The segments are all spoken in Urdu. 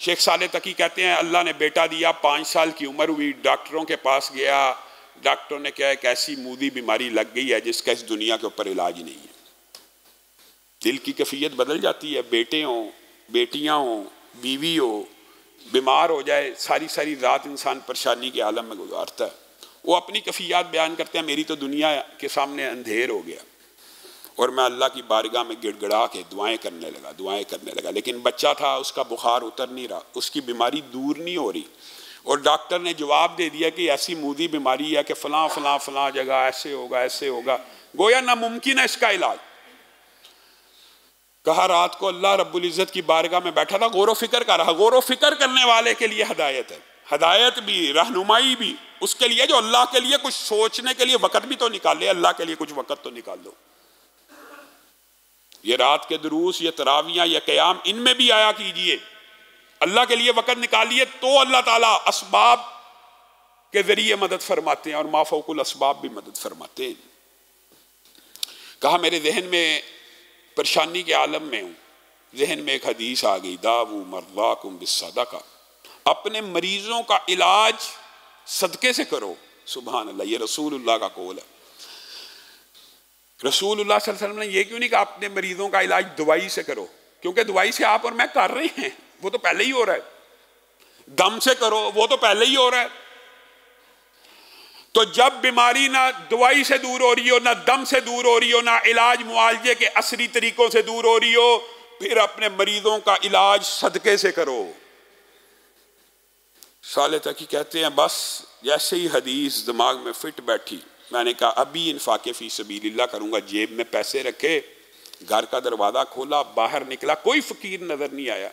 شیخ صالح تقی کہتے ہیں اللہ نے بیٹا دیا، 5 سال کی عمر ہوئی، ڈاکٹروں کے پاس گیا، ڈاکٹروں نے کہا ایک ایسی مودی بیماری لگ گئی ہے جس کا اس دنیا کے اوپر علاج نہیں ہے۔ دل کی کیفیت بدل جاتی ہے، بیٹے ہوں، بیٹیاں ہوں، بیوی ہو، بیمار ہو جائے، ساری ساری رات انسان پریشانی کے عالم میں گزارتا ہے۔ وہ اپنی کیفیات بیان کرتے ہیں، میری تو دنیا کے سامنے اندھیر ہو گیا، اور میں اللہ کی بارگاہ میں گڑ گڑا کے دعائیں کرنے لگا، لیکن بچہ تھا، اس کا بخار اتر نہیں رہا، اس کی بیماری دور نہیں ہو رہی، اور ڈاکٹر نے جواب دے دیا کہ ایسی مودی بیماری ہے کہ فلاں فلاں فلاں جگہ ایسے ہوگا، گویا ناممکن ہے اس کا علاج۔ کہا رات کو اللہ رب العزت کی بارگاہ میں بیٹھا تھا، غور و فکر کر رہا۔ غور و فکر کرنے والے کے لیے ہدایت ہے، ہدایت بھی، رہنمائی بھی اس کے لیے جو اللہ کے لیے کچھ سوچنے کے لیے وقت بھی تو نکالے، اللہ کے لیے کچھ وقت تو نکال دو۔ یہ رات کے دروس، یہ تراویاں، یہ قیام، ان میں بھی آیا کیجئے، اللہ کے لیے وقت نکالیے تو اللہ تعالیٰ اسباب کے ذریعے مدد فرماتے ہیں، اور ما فوق الاسباب بھی مدد فرماتے ہیں۔ کہا میرے ذہن میں پریشانی کے عالم میں ہوں، ذہن میں ایک حدیث آ گئی، داؤ مرضاکم بالصدقہ، اپنے مریضوں کا علاج صدقے سے کرو۔ سبحان اللہ، یہ رسول اللہ کا قول ہے۔ رسول اللہ صلی اللہ علیہ وسلم نے یہ کیوں نہیں کہا اپنے مریضوں کا علاج دوائی سے کرو؟ کیونکہ دوائی سے آپ اور میں کر رہے ہیں، وہ تو پہلے ہی ہو رہا ہے۔ دم سے کرو، وہ تو پہلے ہی ہو رہا ہے۔ تو جب بیماری نہ دوائی سے دور ہو رہی ہو، نہ دم سے دور ہو رہی ہو، نہ علاج معالجے کے عصری طریقوں سے دور ہو رہی ہو، پھر اپنے مریضوں کا علاج صدقے سے کرو۔ صالح تقی کہتے ہیں بس جیسے ہی حدیث دماغ میں فٹ بیٹھی، میں نے کہا ابھی انفاق فی سبیل اللہ کروں گا۔ جیب میں پیسے رکھے، گھر کا دروازہ کھولا، باہر نکلا، کوئی فقیر نظر نہیں آیا،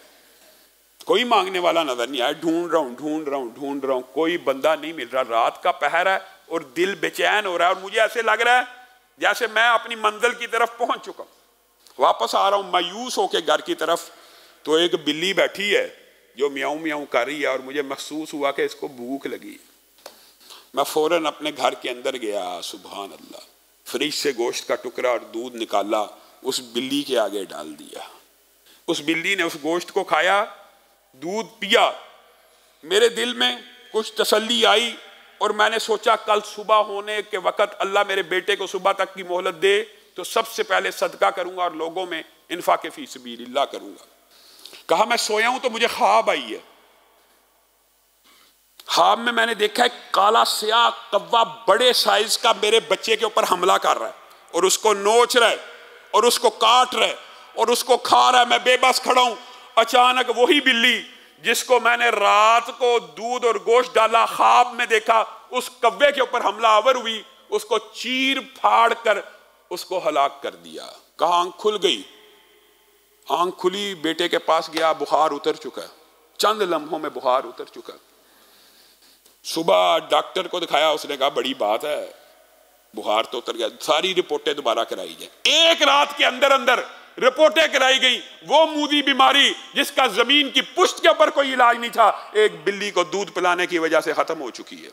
کوئی مانگنے والا نظر نہیں آیا۔ ڈھونڈ رہا ہوں، کوئی بندہ نہیں مل رہا۔ رات کا پہر ہے اور دل بے چین ہو رہا ہے، اور مجھے ایسے لگ رہا ہے جیسے میں اپنی منزل کی طرف پہنچ چکا ہوں۔ واپس آ رہا ہوں مایوس ہو کے گھر کی طرف، تو ایک بلی بیٹھی ہے جو میاؤں میاؤں کر رہی ہے، اور مجھے محسوس ہوا کہ اس کو بھوک لگی۔ میں فوراً اپنے گھر کے اندر گیا، سبحان اللہ، فریج سے گوشت کا ٹکڑا اور دودھ نکالا، اس بلی کے آگے ڈال دیا۔ اس بلی نے اس گوشت کو کھایا، دودھ پیا۔ میرے دل میں کچھ تسلی آئی، اور میں نے سوچا کل صبح ہونے کے وقت اللہ میرے بیٹے کو صبح تک کی مہلت دے تو سب سے پہلے صدقہ کروں گا اور لوگوں میں انفاق فی سبیل اللہ کروں گا۔ کہا میں سویا ہوں تو مجھے خواب آئی ہے۔ خواب میں نے دیکھا ایک کالا سیاہ کوا بڑے سائز کا میرے بچے کے اوپر حملہ کر رہا ہے، اور اس کو نوچ رہا ہے، اور اس کو کاٹ رہا ہے، اور اس کو کھا رہا ہے۔ میں بے بس کھڑا ہوں۔ اچانک وہی بلی جس کو میں نے رات کو دودھ اور گوشت ڈالا خواب میں دیکھا، اس کوے کے اوپر حملہ آور ہوئی، اس کو چیر پھاڑ کر اس کو ہلاک کر دیا۔ کہا آنکھ کھل گئی۔ آنکھ کھلی، بیٹے کے پاس گیا، بخار اتر چکا، چند لمحوں میں بخار اتر چکا۔ صبح ڈاکٹر کو دکھایا، اس نے کہا بڑی بات ہے، بخار تو اتر گیا، ساری رپورٹیں دوبارہ کرائی جائیں۔ ایک رات کے اندر اندر رپورٹیں کرائی گئی، وہ مودی بیماری جس کا زمین کی پشت کے اوپر کوئی علاج نہیں تھا، ایک بلی کو دودھ پلانے کی وجہ سے ختم ہو چکی ہے۔